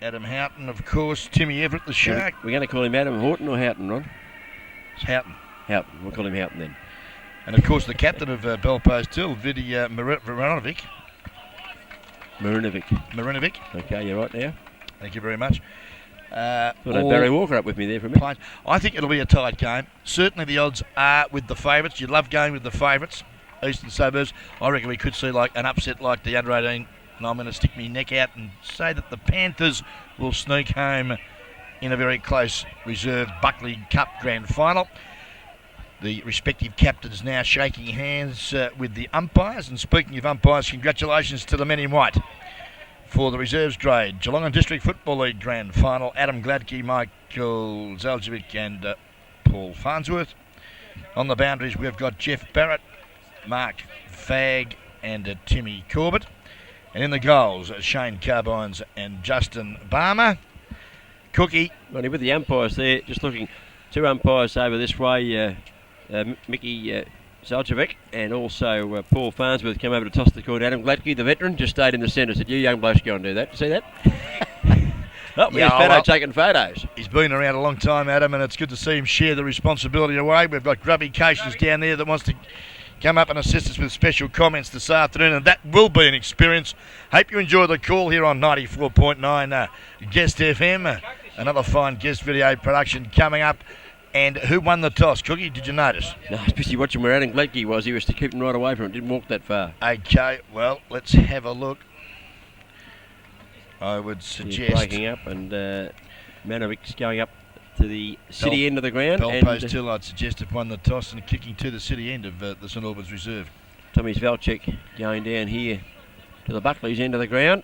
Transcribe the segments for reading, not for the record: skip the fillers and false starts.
Adam Houghton, of course. Timmy Everett, the Shark. We're going to call him Adam Horton or Houghton, Ron? It's Houghton. Houghton. We'll call him Houghton then. And of course the captain of Belpost Hill, Vidi Marinovic. Marinovic. Okay, you're right now. Thank you very much. Thought I had Barry Walker up with me there for a minute. I think it'll be a tight game. Certainly the odds are with the favourites. You love going with the favourites. Eastern Suburbs. I reckon we could see like an upset like the under 18. And I'm going to stick my neck out and say that the Panthers will sneak home in a very close reserved Buckley Cup Grand Final. The respective captains now shaking hands with the umpires. And speaking of umpires, congratulations to the men in white for the reserves grade. Geelong and District Football League Grand Final. Adam Gladkey, Michael Zaljevic and Paul Farnsworth. On the boundaries we've got Jeff Barrett, Mark Fagg and Timmy Corbett. And in the goals, Shane Carbines and Justin Barmer. Cookie. Ronnie, with the umpires there, just looking, two umpires over this way, Mickey Zaljevic and also Paul Farnsworth came over to toss the coin. Adam Gladkey, the veteran, just stayed in the centre. Said, you young blokes go and do that. See that? There's Fado taking photos. He's been around a long time, Adam, and it's good to see him share the responsibility away. We've got Grubby Cations down there that wants to come up and assist us with special comments this afternoon, and that will be an experience. Hope you enjoy the call here on 94.9 Guest FM. Another fine guest video production coming up. And who won the toss? Cookie, did you notice? No, I was busy watching where Adam Gladkey was. He was keeping right away from it. Didn't walk that far. Okay, well, let's have a look. I would suggest... He's breaking up, and Manovic's going up to the city end of the ground. Belpost Hill, I'd suggest, have won the toss and kicking to the city end of the St Albans Reserve. Tommy Svalchek going down here to the Buckley's end of the ground.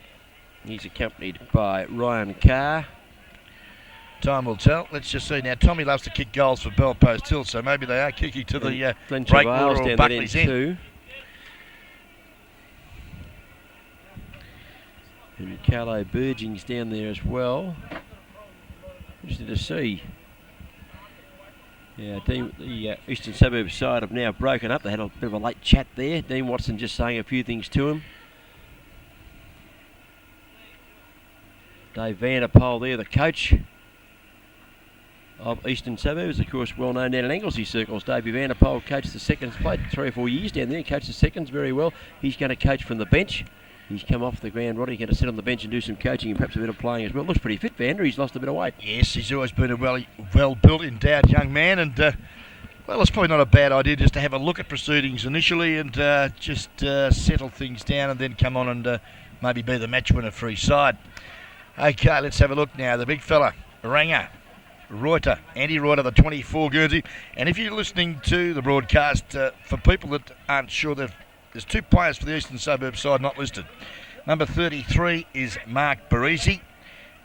He's accompanied by Ryan Carr. Time will tell. Let's just see. Now, Tommy loves to kick goals for Belpost Hill, so maybe they are kicking to the Breakwater or Buckley's end. And Carlo Burging's down there as well. Interesting to see. Yeah, the Eastern Suburbs side have now broken up. They had a bit of a late chat there. Dean Watson just saying a few things to him. Dave Vanderpoel there, the coach of Eastern Suburbs, of course, well known down in Anglesey circles. Davey Vanderpoel coached the seconds, played 3 or 4 years down there, coached the seconds very well. He's going to coach from the bench. He's come off the ground, Roddy. He's going to sit on the bench and do some coaching and perhaps a bit of playing as well. Looks pretty fit, Vander. He's lost a bit of weight. Yes, he's always been a well-built, endowed young man, and well, it's probably not a bad idea just to have a look at proceedings initially and just settle things down and then come on and maybe be the match winner for his side. Okay, let's have a look now. The big fella, Ranger, Reuter, Andy Reuter, the 24 Guernsey. And if you're listening to the broadcast, for people that aren't sure, there's 2 players for the Eastern Suburbs side not listed. Number 33 is Mark Barisi.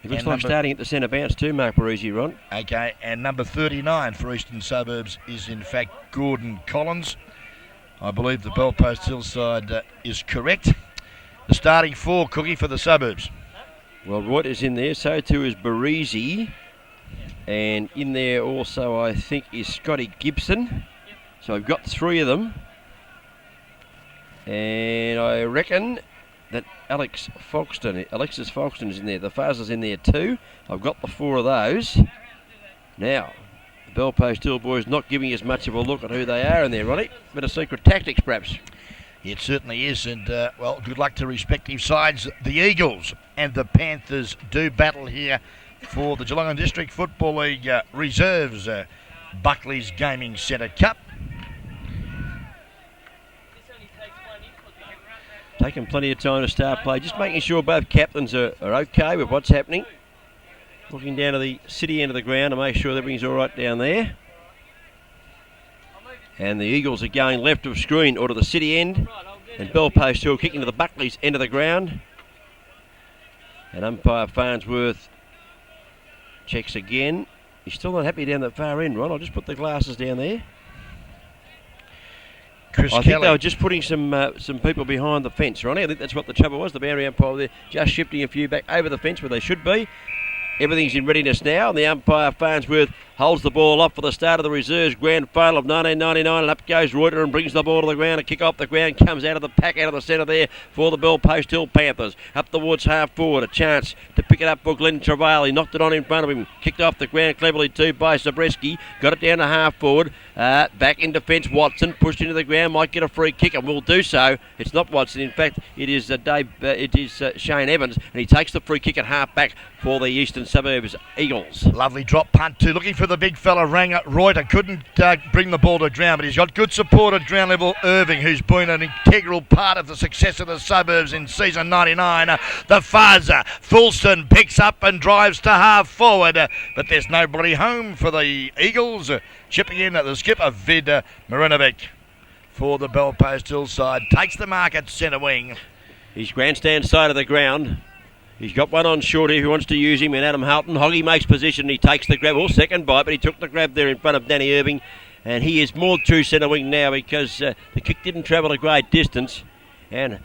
He looks like starting at the centre bounce too, Mark Barisi, Ron. Okay, and number 39 for Eastern Suburbs is in fact Gordon Collins. I believe the Belpost Hill side is correct. The starting 4, Cookie, for the Suburbs. Well, Reuter's in there, so too is Barisi. And in there also, I think, is Scotty Gibson. So I've got 3 of them. And I reckon that Alexis Folkestone is in there. The Faza's in there too. I've got the 4 of those. Now, the Belpost Hill boys not giving us much of a look at who they are in there, Ronnie. Bit of secret tactics, perhaps. It certainly is, and well, good luck to respective sides. The Eagles and the Panthers do battle here for the Geelong District Football League Reserves Buckley's Gaming Centre Cup. Taking plenty of time to start play, just making sure both captains are okay with what's happening. Looking down to the city end of the ground to make sure everything's all right down there. And the Eagles are going left of screen or to the city end. And Belpost Hill kicking to the Buckley's end of the ground. And umpire Farnsworth checks again. He's still not happy down that far end, Ron. I'll just put the glasses down there. I think they were just putting some people behind the fence, Ronnie. I think that's what the trouble was. The boundary umpire there just shifting a few back over the fence where they should be. Everything's in readiness now, and the umpire, Farnsworth, holds the ball off for the start of the reserves grand final of 1999, and up goes Reuter and brings the ball to the ground. A kick off the ground comes out of the pack, out of the centre there for the Bellpost Hill Panthers. Up towards half forward, a chance to pick it up for Glenn Travail. He knocked it on in front of him, kicked off the ground cleverly too by Zabreski, got it down to half forward. Back in defence, Watson pushed into the ground, might get a free kick and will do so. It's not Watson, in fact, it is Shane Evans, and he takes the free kick at half back for the Eastern Suburbs Eagles. Lovely drop punt too, looking for the big fella. Reuter couldn't bring the ball to ground, but he's got good support at ground level. Irving, who's been an integral part of the success of the Suburbs in season 99. The fuzz, Fulston picks up and drives to half forward, but there's nobody home for the Eagles. Chipping in at the skipper, Vid Marinovic for the Bellpost Hill side. Takes the mark at centre wing. He's grandstand side of the ground. He's got one on short here who wants to use him, and Adam Houghton. Hoggy makes position, he takes the grab. Second bite, but he took the grab there in front of Danny Irving. And he is more true centre wing now because the kick didn't travel a great distance. And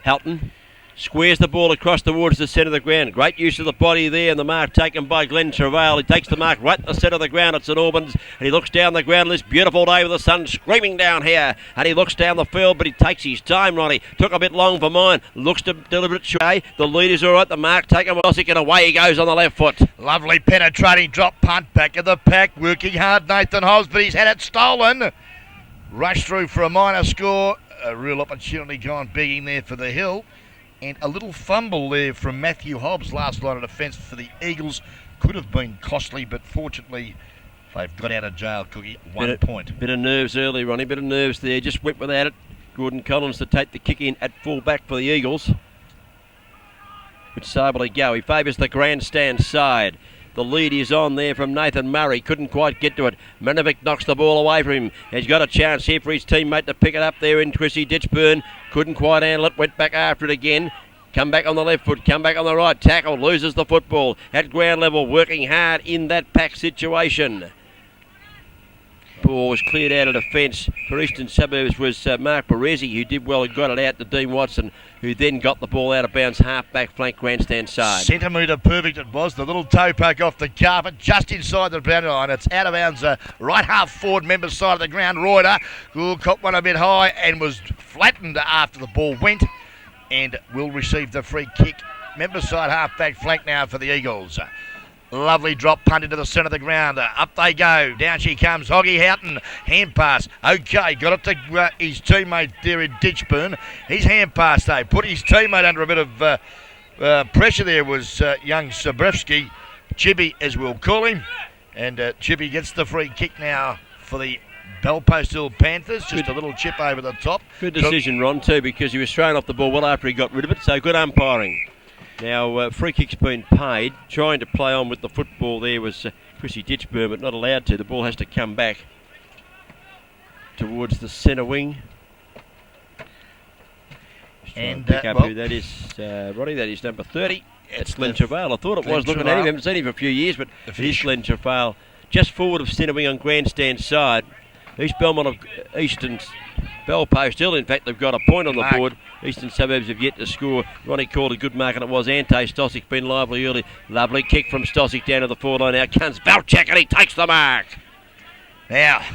Houghton squares the ball across towards the centre of the ground. Great use of the body there, and the mark taken by Glenn Travail. He takes the mark right at the centre of the ground at St Albans, and he looks down the ground this beautiful day with the sun screaming down here, and he looks down the field, but he takes his time, Ronnie. Took a bit long for mine. Looks to deliver it short. The lead is all right. The mark taken by Ossick, and away he goes on the left foot. Lovely penetrating drop punt back of the pack. Working hard, Nathan Hobbs, but he's had it stolen. Rush through for a minor score. A real opportunity gone begging there for the Hill. And a little fumble there from Matthew Hobbs, last line of defence for the Eagles. Could have been costly, but fortunately they've got out of jail, Cookie. 1 point. Bit of nerves early, Ronnie. Bit of nerves there. Just went without it. Gordon Collins to take the kick in at full back for the Eagles. Which Sabely go. He favours the grandstand side. The lead is on there from Nathan Murray. Couldn't quite get to it. Marinovic knocks the ball away from him. He's got a chance here for his teammate to pick it up there in Chrissy Ditchburn. Couldn't quite handle it. Went back after it again. Come back on the left foot. Come back on the right. Tackle. Loses the football. At ground level. Working hard in that pack situation. Ball was cleared out of defence. For Eastern Suburbs was Mark Perezzi, who did well and got it out to Dean Watson, who then got the ball out of bounds half-back flank grandstand side. Centimetre perfect it was. The little toe poke off the carpet just inside the boundary line. It's out of bounds, right half forward member side of the ground. Reuter, who caught one a bit high and was flattened after the ball went, and will receive the free kick. Member side half-back flank now for the Eagles. Lovely drop punt into the centre of the ground. Up they go. Down she comes. Hoggy Houghton. Hand pass. Okay. Got it to his teammate there in Ditchburn. His hand pass though. Put his teammate under a bit of pressure there was young Sabrevsky. Chippy as we'll call him. And Chippy gets the free kick now for the Bellpost Hill Panthers. Just a little chip over the top. Good decision, Ron, too, because he was thrown off the ball well after he got rid of it. So good umpiring. Now, free kick's been paid. Trying to play on with the football there was Chrissy Ditchburn, but not allowed to. The ball has to come back towards the centre wing. And pick up who that is, Roddy. That is number 30. It's Glenn Travail. I thought it was looking at him. I haven't seen him for a few years, but it is Glenn Travail. Just forward of centre wing on grandstand side. East Belmont of Eastern Bellpost Hill. In fact, they've got a point on the board. Eastern Suburbs have yet to score. Ronnie called a good mark, and it was Ante Stosic been lively early. Lovely kick from Stosic down to the forward line. Now comes Valchak, and he takes the mark. Now,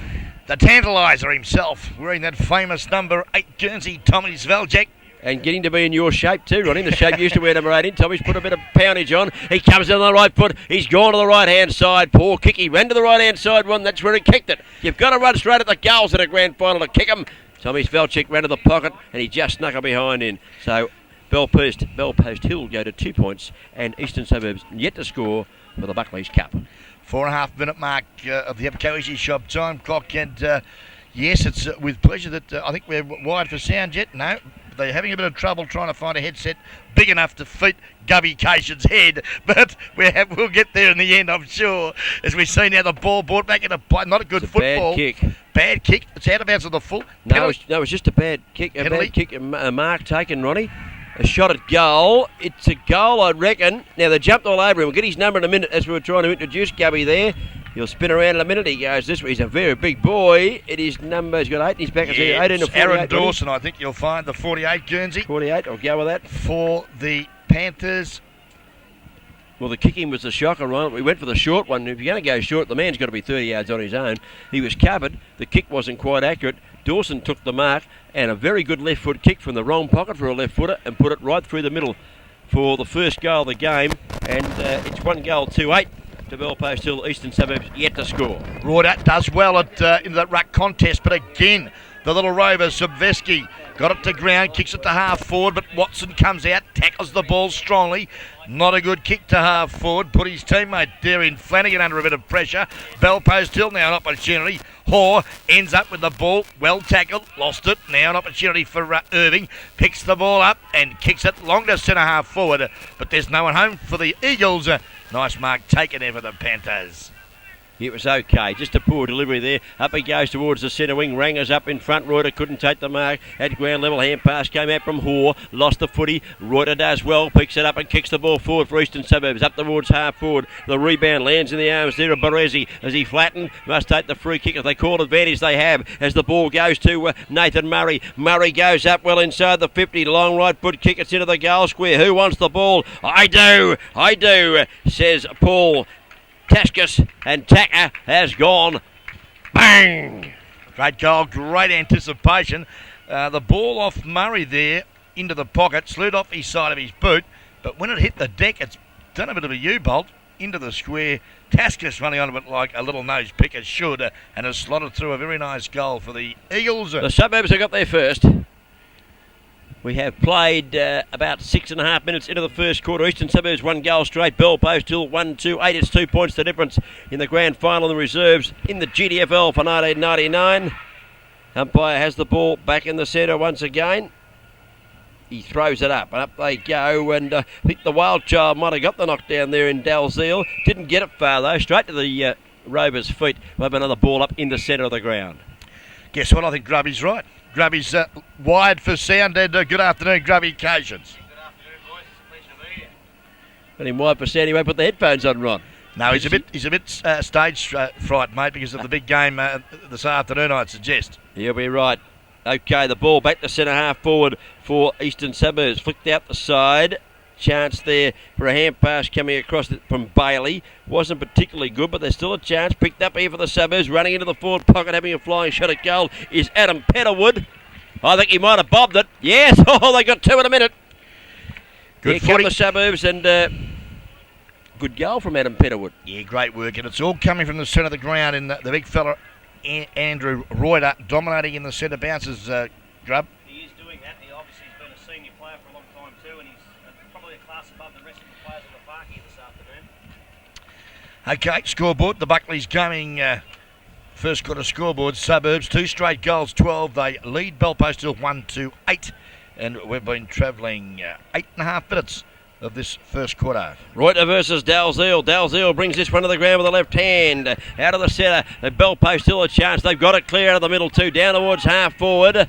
the tantaliser himself, wearing that famous number 8 Guernsey, Tommy Svelchek. And getting to be in your shape too, Ronnie. The shape used to wear number 8 in. Tommy's put a bit of poundage on. He comes in on the right foot. He's gone to the right-hand side. Poor kick. He ran to the right-hand side one. That's where he kicked it. You've got to run straight at the goals in a grand final to kick him. Tommy Svelchek ran to the pocket and he just snuck it behind in. So Bellpost Hill go to 2 points, and Eastern Suburbs yet to score for the Buckley's Cup. 4.5 minute mark of the Easy Shop time clock, and yes, it's with pleasure that I think we're wired for sound yet. No, they're having a bit of trouble trying to find a headset big enough to fit Gubby Cation's head, but we'll get there in the end, I'm sure. As we see now, the ball brought back into play. Not a good football. Bad kick. It's out of bounds on the full. No, it's just a bad kick. A bad kick. A mark taken, Ronnie. A shot at goal. It's a goal, I reckon. Now, they jumped all over him. We'll get his number in a minute as we were trying to introduce Gubby there. He'll spin around in a minute. He goes this way. He's a very big boy. It is number, he's got 8 in his back. Yeah, 18 to 48. Aaron Dawson, I think you'll find the 48 Guernsey. 48, I'll go with that. For the Panthers. Well, the kicking was the shocker, right? We went for the short one. If you're going to go short, the man's got to be 30 yards on his own. He was covered. The kick wasn't quite accurate. Dawson took the mark, and a very good left foot kick from the wrong pocket for a left footer and put it right through the middle for the first goal of the game. And it's 1-2-8 to Belpost Hill. Eastern Suburbs yet to score. Reuter does well into that ruck contest, but again, the little rover, Subveski, got it to ground, kicks it to half forward, but Watson comes out, tackles the ball strongly. Not a good kick to half forward. Put his teammate Darren Flanagan under a bit of pressure. Belpost Hill now an opportunity. Hoare ends up with the ball. Well tackled. Lost it. Now an opportunity for Irving. Picks the ball up and kicks it long to centre half forward. But there's no one home for the Eagles. Nice mark taken there for the Panthers. It was okay, just a poor delivery there. Up he goes towards the centre wing. Rangers up in front. Reuter couldn't take the mark. At ground level, hand pass came out from Hoare. Lost the footy. Reuter does well, picks it up and kicks the ball forward for Eastern Suburbs. Up towards half forward. The rebound lands in the arms there of Baresi. As he flattened, must take the free kick. If they call advantage, they have. As the ball goes to Nathan Murray. Murray goes up well inside the 50. Long right foot kick. It's into the goal square. Who wants the ball? I do, says Paul Taskus, and Tacker has gone. Bang! Great goal, great anticipation. The ball off Murray there into the pocket, slid off his side of his boot, but when it hit the deck, it's done a bit of a U-bolt into the square. Taskus running on a bit like a little nose picker should, and has slotted through a very nice goal for the Eagles. The Suburbs have got there first. We have played about 6.5 minutes into the first quarter. Eastern Suburbs 1 goal straight. Belpost Hill 1-2-8. It's 2 points the difference in the grand final in the reserves in the GDFL for 1999. Umpire has the ball back in the centre once again. He throws it up, and up they go. And I think the Wild Child might have got the knockdown there in Dalziel. Didn't get it far though. Straight to the Rovers' feet. We'll have another ball up in the centre of the ground. Guess what? I think Grubby's right. Grubby's wired for sound, and good afternoon, Grubby Occasions. Good afternoon, boys. It's a pleasure to be here. Got him wired for sound. He won't put the headphones on, Ron. No, he's a bit stage fright, mate, because of the big game this afternoon, I'd suggest. He'll be right. Okay, the ball back to centre half forward for Eastern Suburbs. Flicked out the side. Chance there for a hand pass coming across from Bailey. Wasn't particularly good, but there's still a chance. Picked up here for the Suburbs. Running into the forward pocket, having a flying shot at goal is Adam Petterwood. I think he might have bobbed it. Yes, oh, they got 2 in a minute. Good Here come the Suburbs, and good goal from Adam Petterwood. Yeah, great work, and it's all coming from the centre of the ground, and the big fella, Andrew Reuter, dominating in the centre bounces, Grub. He is doing that. He obviously has been a senior player for a long time too, and he's probably a class above the rest of the players on the park here this afternoon. Okay, scoreboard. The Buckley's coming. First quarter scoreboard. Suburbs 2 straight goals, 12. They lead Belpost Hill 1-8, and we've been travelling 8.5 minutes of this first quarter. Reuter versus Dalziel. Dalziel brings this one to the ground with the left hand. Out of the centre. The Belpost Hill a chance. They've got it clear out of the middle too. Down towards half forward.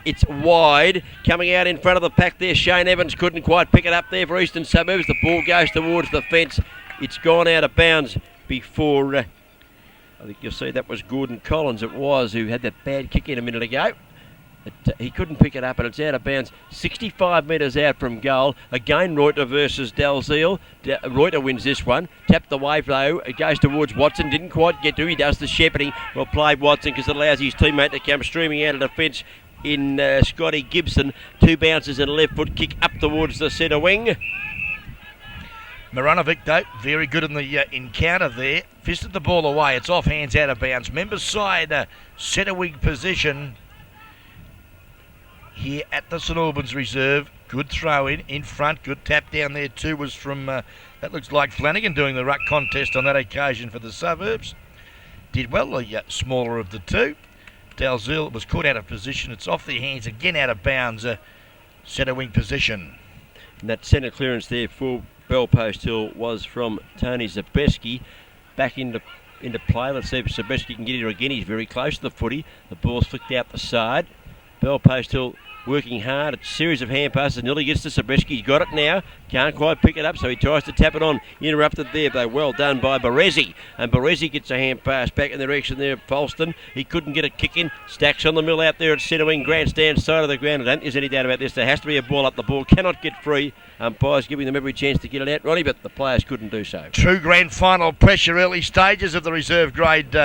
It's wide. Coming out in front of the pack there. Shane Evans couldn't quite pick it up there for Eastern Suburbs. The ball goes towards the fence. It's gone out of bounds before... I think you'll see that was Gordon Collins. It was who had that bad kick in a minute ago. He couldn't pick it up, and it's out of bounds. 65 metres out from goal. Again, Reuter versus Dalziel. Reuter wins this one. Tapped the wave though. It goes towards Watson. Didn't quite get to. He does the shepherding. Well played, Watson, because it allows his teammate to come streaming out of defence in Scotty Gibson. 2 bounces and a left foot kick up towards the centre wing. Maranovic, though, very good in the encounter there. Fisted the ball away. It's off hands, out of bounds. Members side centre wing position here at the St Albans Reserve. Good throw in front. Good tap down there too was from, that looks like Flanagan doing the ruck contest on that occasion for the Suburbs. Did well, the smaller of the two. Dalziel was caught out of position. It's off their hands, again out of bounds. Centre wing position. And that centre clearance there for Belpost Hill was from Tony Zabeski. Back into play. Let's see if Zabeski can get it again. He's very close to the footy. The ball's flicked out the side. Belpost Hill working hard. A series of hand passes. Nearly gets to Zabreski. He's got it now. Can't quite pick it up, so he tries to tap it on. Interrupted there, though. Well done by Baresi. And Baresi gets a hand pass back in the direction there of Folston. He couldn't get a kick in. Stacks on the mill out there at centre wing. Grandstand side of the ground. I don't think there's any doubt about this. There has to be a ball up. The ball cannot get free. Umpires giving them every chance to get it out, Ronnie, but the players couldn't do so. True grand final pressure, early stages of the reserve grade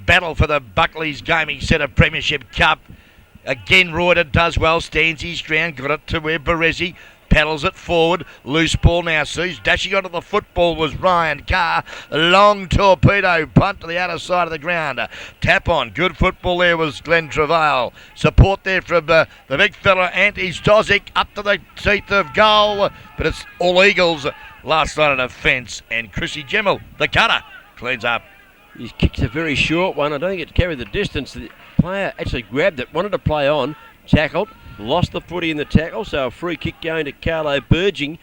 battle for the Buckley's Gaming Centre Premiership Cup. Again, Reuter does well, stands his ground, got it to where Baresi paddles it forward. Loose ball now, Suze. Dashing onto the football was Ryan Carr. Long torpedo punt to the outer side of the ground. Tap on. Good football there was Glenn Travail. Support there from the big fella, Antti Stozic, up to the teeth of goal. But it's all Eagles. Last line of defence. And Chrissy Gemmell, the cutter, cleans up. His kick's a very short one. I don't think it carried the distance. The player actually grabbed it, wanted to play on, tackled, lost the footy in the tackle, so a free kick going to Carlo Burging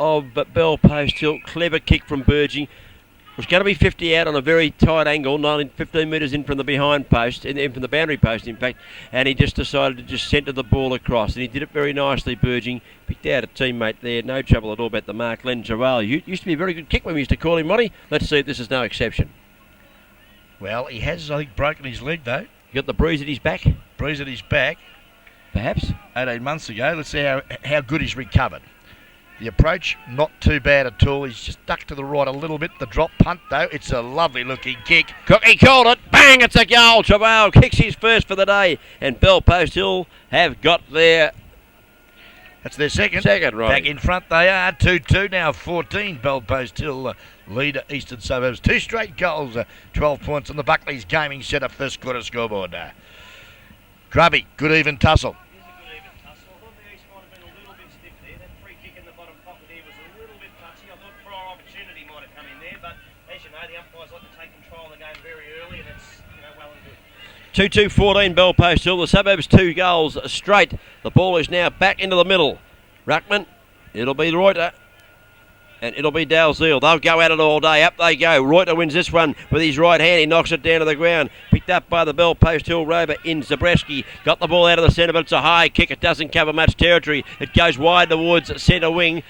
of Bell Post Hill. Clever kick from Burging. Was going to be 50 out on a very tight angle, 15 metres in from the behind post, in from the boundary post in fact, and he just decided to just centre the ball across, and he did it very nicely, Burging. Picked out a teammate there, no trouble at all about the mark. Len Gerald used to be a very good kick when we used to call him, Monty. Let's see if this is no exception. Well, he has, I think, broken his leg, though. You got the bruise at his back? Bruise at his back. Perhaps. 18 months ago. Let's see how good he's recovered. The approach, not too bad at all. He's just ducked to the right a little bit. The drop punt, though, it's a lovely looking kick. He called it. Bang, it's a goal. Travail kicks his first for the day. And Bell Post Hill have got their... That's their second. Second, right. Back in front they are. 2-2 now, 14. Bell Post Hill lead Eastern Suburbs. 2 straight goals, 12 points on the Buckley's Gaming Centre first quarter scoreboard. Grubby, good even tussle. The umpires like to take control of the game very early, and it's well and 2-2, good. 14 Bell Post Hill. The Suburbs 2 goals straight. The ball is now back into the middle. Ruckman, it'll be Reuter, and it'll be Dalziel. They'll go at it all day. Up they go. Reuter wins this one with his right hand. He knocks it down to the ground. Picked up by the Bell Post Hill rover in Zabreski. Got the ball out of the centre, but it's a high kick. It doesn't cover much territory. It goes wide towards centre wing.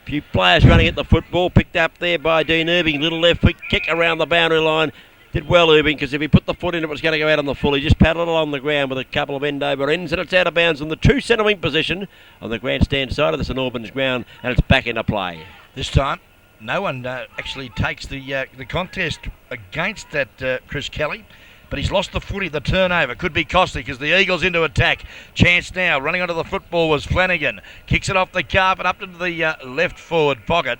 Few players running at the football, picked up there by Dean Irving. Little left foot kick around the boundary line. Did well, Irving, because if he put the foot in, it was going to go out on the full. He just paddled along the ground with a couple of end over ends, and it's out of bounds on the true centre wing position on the grandstand side of the St Albans ground, and it's back into play. This time, no one actually takes the contest against that Chris Kelly. But he's lost the footy, the turnover. Could be costly because the Eagles into attack. Chance now, running onto the football was Flanagan. Kicks it off the carpet up into the left forward pocket.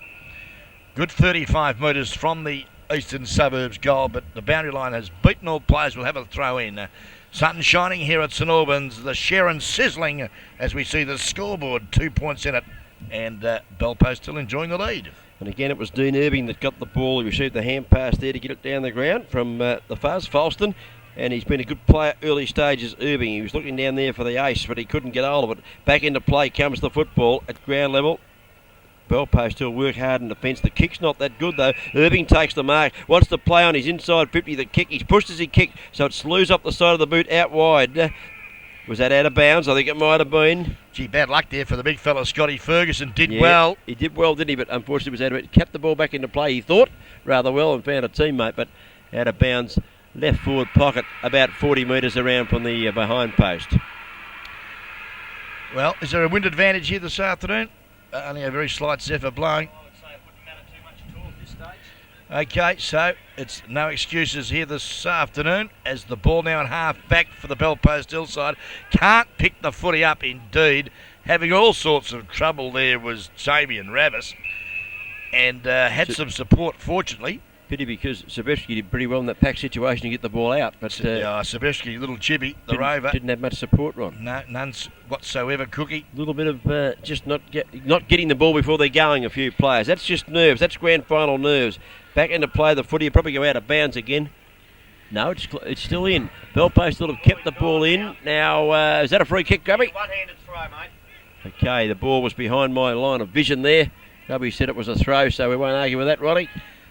Good 35 metres from the Eastern Suburbs goal, but the boundary line has beaten all players. We'll have a throw in. Sun shining here at St Albans. The Sharon sizzling as we see the scoreboard. 2 points in it. And Bell Post still enjoying the lead. And again, it was Dean Irving that got the ball. He received the hand pass there to get it down the ground from the fuzz, Folston. And he's been a good player early stages, Irving. He was looking down there for the ace, but he couldn't get hold of it. Back into play comes the football at ground level. Bell Post will work hard in defence. The kick's not that good, though. Irving takes the mark. Wants to play on his inside 50. The kick, he's pushed as he kicked, so it slews up the side of the boot out wide. Was that out of bounds? I think it might have been. Gee, bad luck there for the big fella, Scotty Ferguson. Did well. He did well, didn't he? But unfortunately was out of it. Kept the ball back into play, he thought, rather well, and found a teammate, but out of bounds. Left forward pocket, about 40 metres around from the behind post. Well, is there a wind advantage here this afternoon? Only a very slight zephyr blowing. I would say it wouldn't matter too much at all at this stage. Okay, so it's no excuses here this afternoon as the ball now in half back for the Bell Post Hillside. Can't pick the footy up indeed. Having all sorts of trouble there was Jamie and Ravis, and had some support fortunately. Pity because Zabreski did pretty well in that pack situation to get the ball out. But Zabreski, little chibby, the rover. Didn't have much support, Ron. No, none whatsoever, Cookie. A little bit of just not getting the ball before they're going, a few players. That's just nerves. That's grand final nerves. Back into play, the footy will probably go out of bounds again. No, it's still in. Bell Post will have kept the ball in. Now, is that a free kick, Grubby? One-handed throw, mate. Okay, the ball was behind my line of vision there. Grubby said it was a throw, so we won't argue with that, Roddy.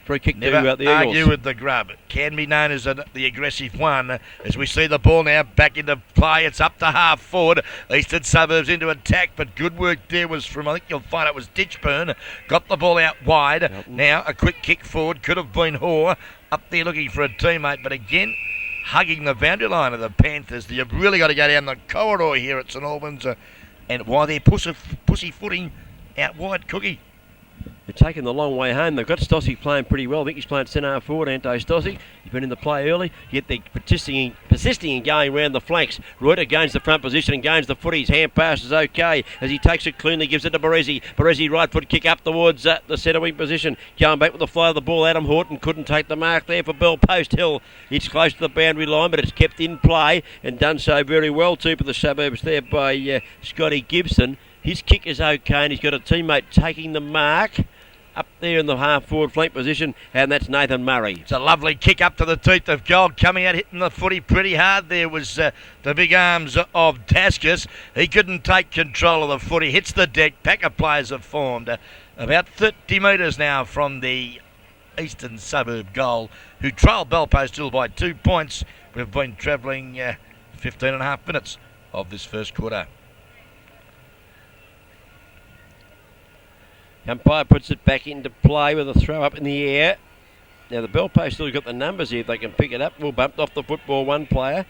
Free kick Never to the argue Eagles. with the grub. It can be known as the aggressive one. As we see the ball now back into play, it's up to half forward. Eastern Suburbs into attack, but good work there was from, I think you'll find it was Ditchburn. Got the ball out wide. Yep. Now a quick kick forward. Could have been Hoare up there looking for a teammate, but again, hugging the boundary line of the Panthers. You've really got to go down the corridor here at St Albans. And why they're pussyfooting out wide, Cookie. They're taking the long way home. They've got Stossy playing pretty well. Mickey's playing centre half forward, Anto Stossy. He's been in the play early, yet they're persisting in going round the flanks. Reuter gains the front position and gains the foot. His hand pass is okay as he takes it cleanly, gives it to Baresi. Baresi right foot kick up towards the centre wing position. Going back with the flow of the ball. Adam Horton couldn't take the mark there for Bell Post Hill. It's close to the boundary line, but it's kept in play and done so very well too for the Suburbs there by Scotty Gibson. His kick is okay and he's got a teammate taking the mark up there in the half-forward flank position, and that's Nathan Murray. It's a lovely kick up to the teeth of gold, coming out, hitting the footy pretty hard. There was the big arms of Taskus. He couldn't take control of the footy. Hits the deck. Pack of players have formed. About 30 metres now from the Eastern Suburb goal, who trailed Bellpost Hill by 2 points. We've been travelling 15 and a half minutes of this first quarter. Umpire puts it back into play with a throw up in the air. Now the Bellpost still got the numbers here if they can pick it up. Well, bumped off the football, one player.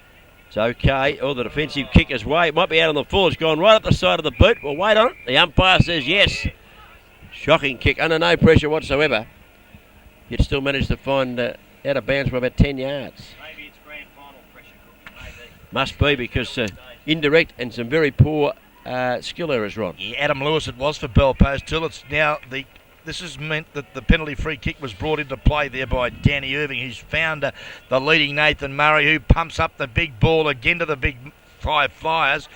It's okay. Oh, the defensive kick is way. It might be out on the full. It's gone right up the side of the boot. We'll wait on it. The umpire says yes. Shocking kick under no pressure whatsoever. Yet still managed to find out of bounds by about 10 yards. Maybe it's grand final pressure, Cookie, maybe. Must be because indirect and some very poor skill errors, Ron. Yeah, Adam Lewis it was for Bellpost Hill. It's now this has meant that the penalty free kick was brought into play there by Danny Irving, who's found the leading Nathan Murray, who pumps up the big ball again to the big five flyers.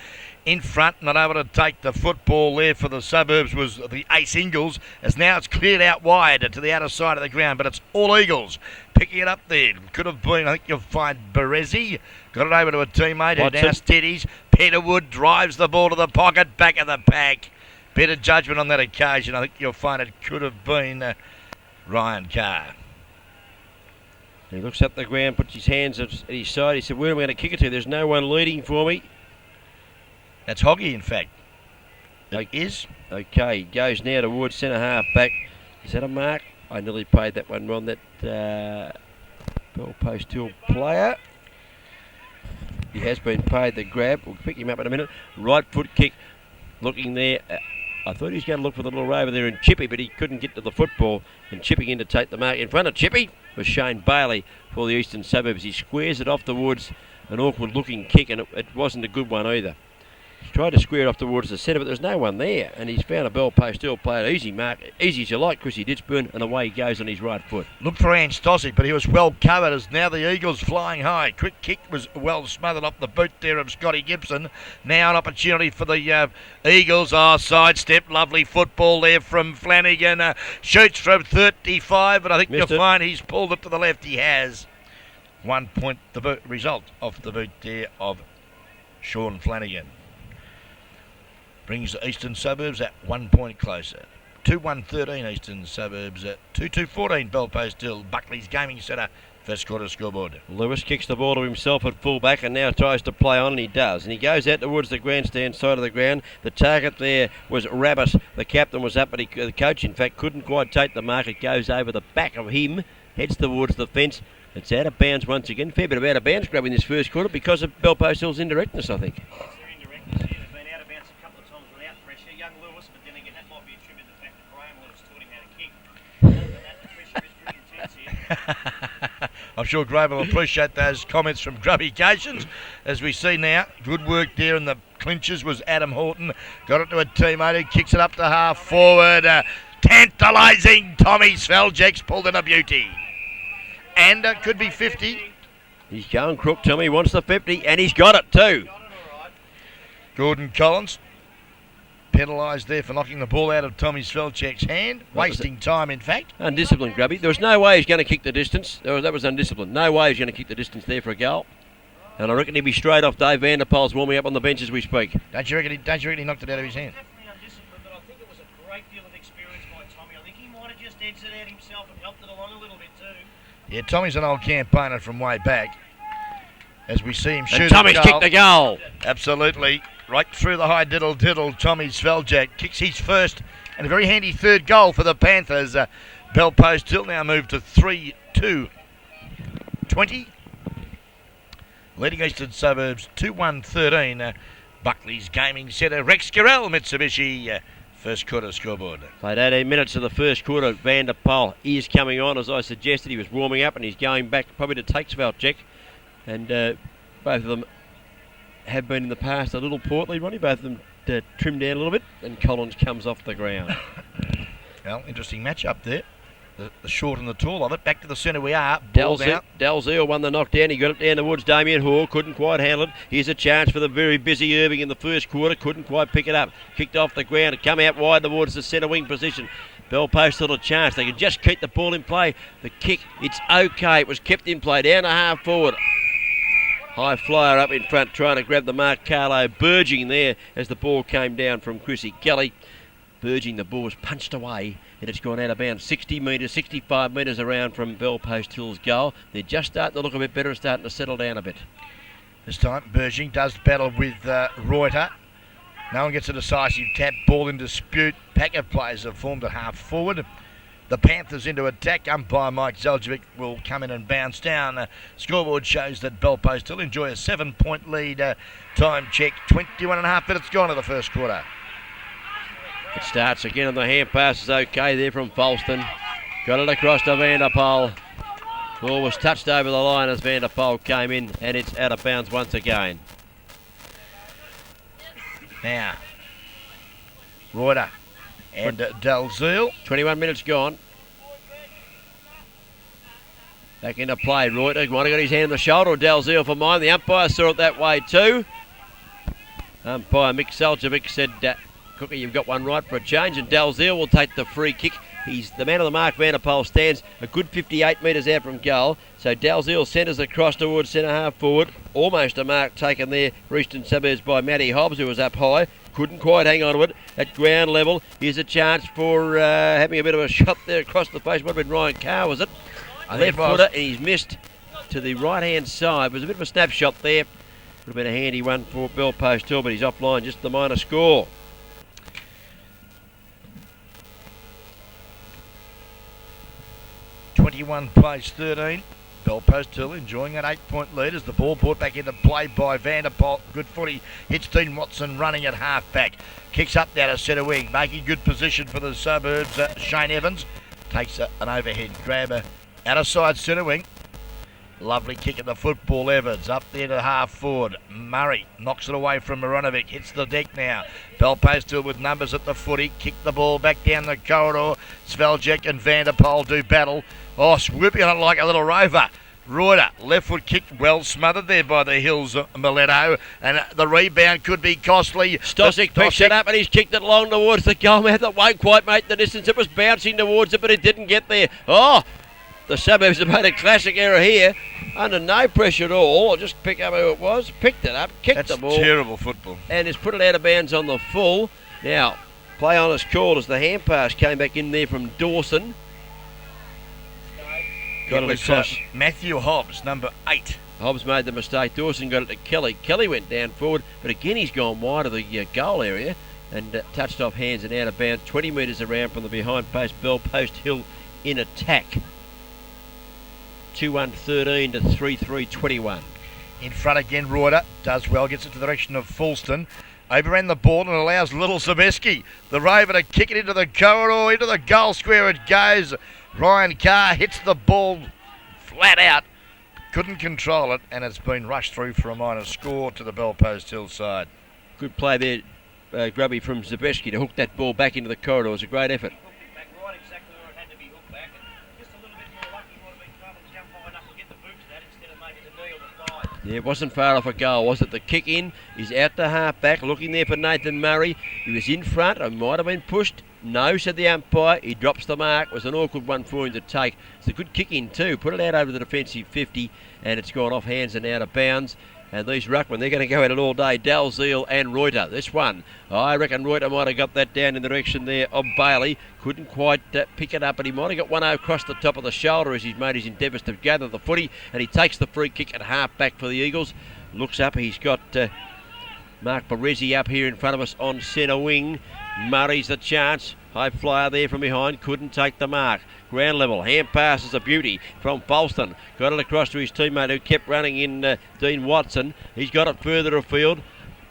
In front, not able to take the football there for the Suburbs was the Ace Ingles, as now it's cleared out wide to the outer side of the ground, but it's all Eagles picking it up there. Could have been, I think you'll find Baresi, got it over to a teammate who now steadies. Peter Wood drives the ball to the pocket, back of the pack. Better judgment on that occasion. I think you'll find it could have been Ryan Carr. He looks up the ground, puts his hands at his side. He said, where am I going to kick it to? There's no one leading for me. That's Hoggy, in fact. It is. Okay, he goes now towards centre half back. Is that a mark? I nearly paid that one wrong. That Bellpost Hill player. He has been paid the grab. We'll pick him up in a minute. Right foot kick. Looking there. I thought he was going to look for the little rover there in Chippy, but he couldn't get to the football. And chipping in to take the mark in front of Chippy was Shane Bailey for the Eastern Suburbs. He squares it off towards an awkward looking kick, and it wasn't a good one either. He's tried to square it off towards the centre, but there's no one there. And he's found a Bellpost Hill player. Easy mark, easy as you like, Chrissy Ditchburn, and away he goes on his right foot. Look for Ange Stossi, but he was well covered as now the Eagles flying high. Quick kick was well smothered off the boot there of Scotty Gibson. Now an opportunity for the Eagles. Sidestep, lovely football there from Flanagan. Shoots from 35, but I think you'll find he's pulled it to the left. He has. 1 point, the result of the boot there of Sean Flanagan. Brings the Eastern Suburbs at 1 point closer. 2-1-13 Eastern Suburbs at 2-2-14 Bellpost Hill. Buckley's Gaming Centre, first quarter scoreboard. Lewis kicks the ball to himself at full back and now tries to play on, and he does. And he goes out towards the grandstand side of the ground. The target there was Rabbit. The captain was up, but the coach, in fact, couldn't quite take the mark. It goes over the back of him, heads towards the fence. It's out of bounds once again. Fair bit of out of bounds grab in this first quarter because of Bellpost Hill's indirectness, I think. I'm sure Graham will appreciate those comments from Grubby Cations. As we see now, good work there in the clinches was Adam Horton. Got it to a teammate who kicks it up to half forward. Tantalising Tommy Sveljek's pulled in a beauty. And it could be 50. He's going crook, Tommy wants the 50, and he's got it too. Gordon Collins penalised there for knocking the ball out of Tommy Sveljek's hand. Wasting time, in fact. Undisciplined, Grubby. There was no way he's going to kick the distance. That was undisciplined. No way he's going to kick the distance there for a goal. And I reckon he'll be straight off. Dave Vanderpoel's warming up on the bench as we speak. Don't you reckon he knocked it out of his hand? Definitely undisciplined, but I think it was a great deal of experience by Tommy. I think he might have just edged it out himself and helped it along a little bit too. Yeah, Tommy's an old campaigner from way back. As we see him shoot And Tommy's kicked the goal. Absolutely. Right through the high diddle. Tommy Sveljak kicks his first and a very handy third goal for the Panthers. Bell Post Hill now moved to 3-2-20. Leading Eastern Suburbs 2-1-13. Buckley's Gaming Centre. Rex Carell, Mitsubishi. First quarter scoreboard. Played 18 minutes of the first quarter. Van der Pol is coming on, as I suggested. He was warming up and he's going back probably to take Sveljak. And both of them have been in the past a little portly, Ronnie. Both of them trimmed down a little bit, and Collins comes off the ground. Well, interesting match-up there. The short and the tall of it. Back to the centre we are. Dalziel won the knockdown. He got it down towards Damien Hall. Couldn't quite handle it. Here's a chance for the very busy Irving in the first quarter. Couldn't quite pick it up. Kicked off the ground. It come out wide towards the centre wing position. Bell Post had a chance. They could just keep the ball in play. The kick, it's okay. It was kept in play. Down a half forward. High flyer up in front, trying to grab the mark. Carlo Burging there as the ball came down from Chrissy Kelly. Burging, the ball was punched away and it's gone out of bounds 60 metres, 65 metres around from Bell Post Hill's goal. They're just starting to look a bit better and starting to settle down a bit. This time, Burging does battle with Reuter. No one gets a decisive tap. Ball in dispute. Pack of players have formed at half forward. The Panthers into attack. Umpire Mike Zeljovic will come in and bounce down. Scoreboard shows that Bell Post will enjoy a 7-point lead. Time check, 21 and a half minutes gone to the first quarter. It starts again on the hand pass. Is okay there from Falston. Got it across to Van der Pol. Ball was touched over the line as Van der Pol came in, and it's out of bounds once again. Now, Reuter and Dalziel. 21 minutes gone. Back into play. Reuter might have got his hand on the shoulder, or Dalziel for mine. The umpire saw it that way too. Umpire Mick Seljevic said, Cooker, you've got one right for a change, and Dalziel will take the free kick. He's the man of the mark. Van der Pol stands a good 58 metres out from goal. So Dalziel centres across towards centre half forward. Almost a mark taken there for Eastern Suburbs by Matty Hobbs, who was up high. Couldn't quite hang on to it at ground level. Here's a chance for having a bit of a shot there across the face. Might have been Ryan Carr, was it? Left footer, and he's missed to the right-hand side. It was a bit of a snapshot there. Would have been a handy one for Bell Post Hill, but he's offline, just the minor score. Plays 13. Bell Post Hill enjoying an 8-point lead as the ball brought back into play by Van der Pol. Good footy. Hits Dean Watson running at half back. Kicks up now to centre wing. Making good position for the Suburbs. Shane Evans takes an overhead grabber out of side centre wing. Lovely kick at the football. Evans up there to half forward. Murray knocks it away from Moranovic. Hits the deck now. Bell Post Hill with numbers at the footy. Kick the ball back down the corridor. Sveljak and Van der Pol do battle. Oh, swooping on it like a little rover. Reuter, left foot kick, well smothered there by the Hills Mileto, and the rebound could be costly. Stosic picks it up and he's kicked it long towards the goal mouth. It won't quite make the distance. It was bouncing towards it, but it didn't get there. Oh, the Suburbs have made a classic error here. Under no pressure at all. I'll just pick up who it was. Picked it up, kicked the ball. That's terrible football. And has put it out of bounds on the full. Now, play on is called as the hand pass came back in there from Dawson. Got it across. Matthew Hobbs, number 8. Hobbs made the mistake. Dawson got it to Kelly. Kelly went down forward, but again he's gone wide of the goal area and touched off hands and out of bounds 20 metres around from the behind post. Bell Post Hill in attack. 2-1-13 to 3-3-21. In front again, Reuter does well, gets it to the direction of Fulston. Overran the ball and allows Little Zabeski, the Raver, to kick it into the corridor, into the goal square it goes. Ryan Carr hits the ball flat out, couldn't control it, and it's been rushed through for a minor score to the Bell Post Hill side. Good play there, Grubby, from Zabeski to hook that ball back into the corridor. It was a great effort. Back right exactly where it had to be hooked back. And just a little bit more lucky, would have been able to jump high enough to get the boot to that instead of maybe the knee or the thigh. Yeah, it wasn't far off a goal, was it? The kick in is out to half back, looking there for Nathan Murray. He was in front, and might have been pushed. No, said the umpire. He drops the mark. It was an awkward one for him to take. It's a good kick in too. Put it out over the defensive 50, and it's gone off hands and out of bounds. And these ruckmen, they're going to go at it all day. Dalziel and Reuter. This one, I reckon Reuter might have got that down in the direction there of Bailey. Couldn't quite pick it up, but he might have got one across the top of the shoulder as he's made his endeavours to gather the footy. And he takes the free kick at half back for the Eagles. Looks up, he's got Mark Baresi up here in front of us on centre wing. Murray's the chance. High flyer there from behind, couldn't take the mark. Ground level, hand pass is a beauty from Falston. Got it across to his teammate who kept running in Dean Watson. He's got it further afield.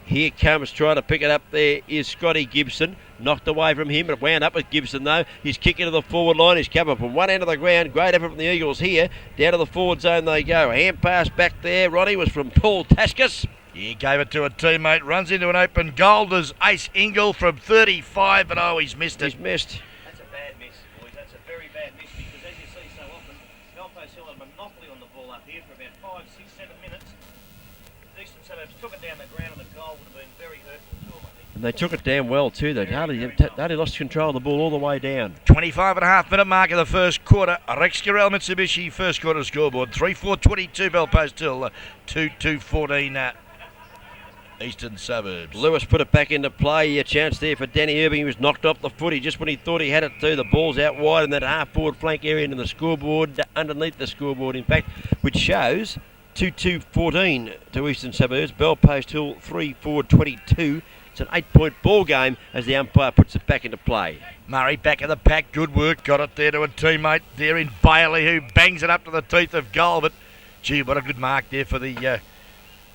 Here comes trying to pick it up there is Scotty Gibson. Knocked away from him, but wound up with Gibson though. He's kicking to the forward line. He's coming from one end of the ground. Great effort from the Eagles here. Down to the forward zone they go. Hand pass back there, Ronnie, was from Paul Taskus. He gave it to a teammate, runs into an open goal. Does Ace Ingle from 35, but he's missed it. He's missed. That's a bad miss, boys. That's a very bad miss because, as you see so often, Goldcoast Hill had a monopoly on the ball up here for about 5, 6, 7 minutes. The Eastern Suburbs took it down the ground and the goal would have been very hurtful to them, I think. And they took it down well too. They hardly lost control of the ball all the way down. 25.5-minute mark of the first quarter. Rex Carell Mitsubishi first quarter scoreboard. 3-4-22 Bellpost Hill. 2-2-14 Eastern Suburbs. Lewis put it back into play. A chance there for Danny Irving. He was knocked off the footy just when he thought he had it too. The ball's out wide in that half-forward flank area into the scoreboard, underneath the scoreboard in fact, which shows 2-2-14 to Eastern Suburbs. Bellpost Hill 3-4-22. It's an 8-point ball game as the umpire puts it back into play. Murray back in the pack. Good work. Got it there to a teammate there in Bailey who bangs it up to the teeth of goal. But, gee, what a good mark there for the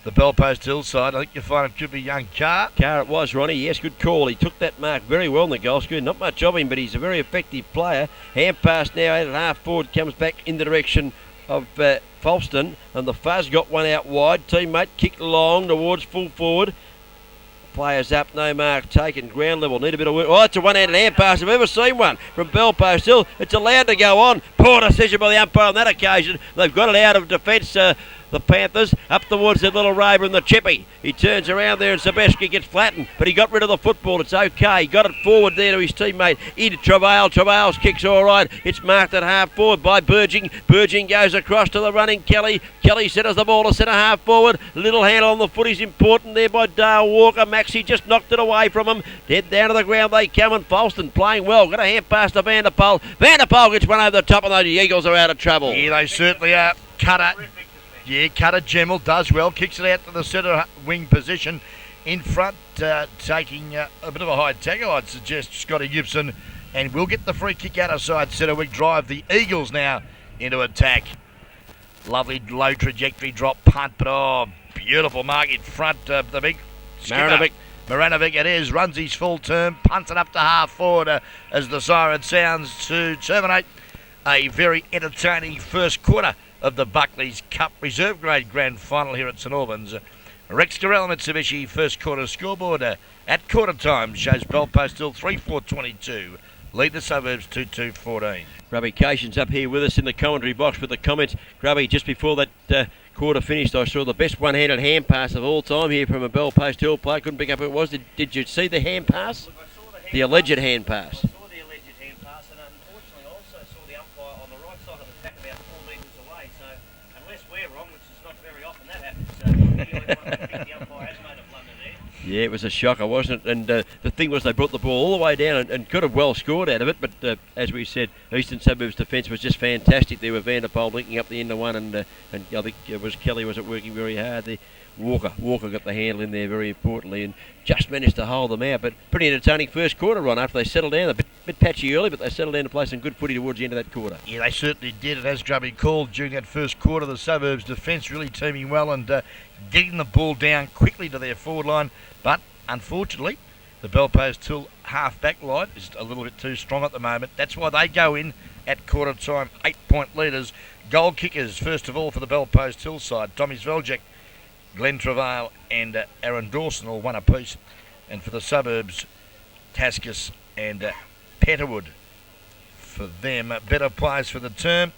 Bellpost Hill side. I think you'll find it could be young Carr. Carr it was, Ronnie. Yes, good call. He took that mark very well in the goal scorer. Not much of him, but he's a very effective player. Hand pass now out at half forward. Comes back in the direction of Falston. And the Fuzz got one out wide. Teammate kicked long towards full forward. Players up, no mark taken. Ground level, need a bit of work. Oh, it's a one-handed hand pass. I've ever seen one from Bellpost Hill. It's allowed to go on. Poor decision by the umpire on that occasion. They've got it out of defence. The Panthers up towards the little Raver and the Chippy. He turns around there and Sebeski gets flattened, but he got rid of the football. It's okay. He got it forward there to his teammate into Travail. Travail's kick's all right. It's marked at half forward by Burging. Burging goes across to the running Kelly. Kelly centres the ball to centre half forward. Little handle on the foot is important there by Dale Walker. Maxie just knocked it away from him. Dead down to the ground they come, and Falston playing well. Got a hand pass to Vanderpoel. Vanderpoel gets one over the top, and the Eagles are out of trouble. Yeah, they certainly are. Cutter. Yeah, Cutter Gemmell does well, kicks it out to the centre wing position in front, taking a bit of a high tackle, I'd suggest, Scotty Gibson, and will get the free kick out of side centre wing drive. The Eagles now into attack. Lovely low trajectory drop punt, but beautiful mark in front of the big skipper. Maranovic it is, runs his full term, punts it up to half forward as the siren sounds to terminate a very entertaining first quarter of the Buckley's Cup Reserve Grade Grand Final here at St Albans. Rex Carell Mitsubishi first quarter scoreboard at quarter time shows Bellpost Hill 3-4-22. Lead the Suburbs 2-2-14. Grubby Cation's up here with us in the commentary box with the comments. Grubby, just before that quarter finished, I saw the best one-handed hand pass of all time here from a Bellpost Hill player. Couldn't pick up who it was. Did you see the hand pass? Look, I saw the hand The alleged hand pass. I saw the alleged hand pass, and unfortunately I also saw the umpire on the right side of the pack about 4 metres away. So unless we're wrong, which is not very often that happens, I think the umpire has made a blunder there. Yeah, it was a shocker, wasn't it? And the thing was, they brought the ball all the way down and could have well scored out of it. But as we said, Eastern Suburbs defence was just fantastic. There were Vanderpoel linking up the end of one, and I think it was Kelly working very hard there. Walker got the handle in there very importantly and just managed to hold them out. But pretty entertaining first quarter run after they settled down. A bit patchy early, but they settled down to play some good footy towards the end of that quarter. Yeah, they certainly did. And as Grubby called during that first quarter, the Suburbs defence really teaming well and getting the ball down quickly to their forward line. But unfortunately, the Bellpost Hill half-back line is a little bit too strong at the moment. That's why they go in at quarter time, 8-point leaders. Goal kickers, first of all, for the Bellpost Hill side. Tommy Sveljak, Glenn Travail and Aaron Dawson all one apiece. And for the Suburbs, Taskus and Petterwood. For them, better players for the term.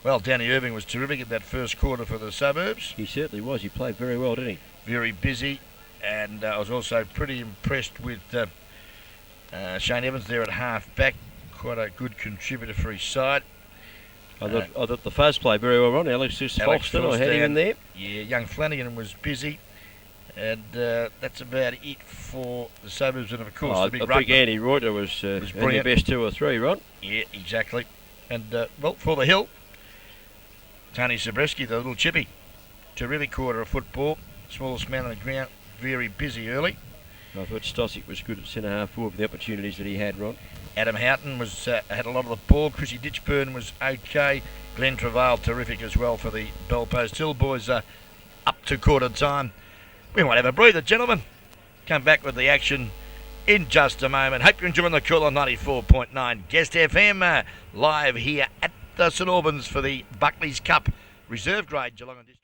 Well, Danny Irving was terrific in that first quarter for the Suburbs. He certainly was. He played very well, didn't he? Very busy. And I was also pretty impressed with Shane Evans there at half back. Quite a good contributor for his side. I thought the fuzz played very well on. Alexis Foxton, I had him in there. Yeah, young Flanagan was busy. And that's about it for the Suburbs. And of course, the big Andy Reuter was in the best 2 or 3, Ron. Yeah, exactly. And, well, for the hill, Tony Zabreski, the little chippy. Terrific quarter of football. Smallest man on the ground. Very busy early. I thought Stosic was good at centre half forward for the opportunities that he had, Ron. Adam Houghton was had a lot of the ball. Chrissy Ditchburn was okay. Glenn Travail, terrific as well for the Bell Post Hill boys. Up to quarter time. We might have a breather, gentlemen. Come back with the action in just a moment. Hope you're enjoying the cool on 94.9 Guest FM live here at the St Albans for the Buckley's Cup Reserve Grade Geelong District.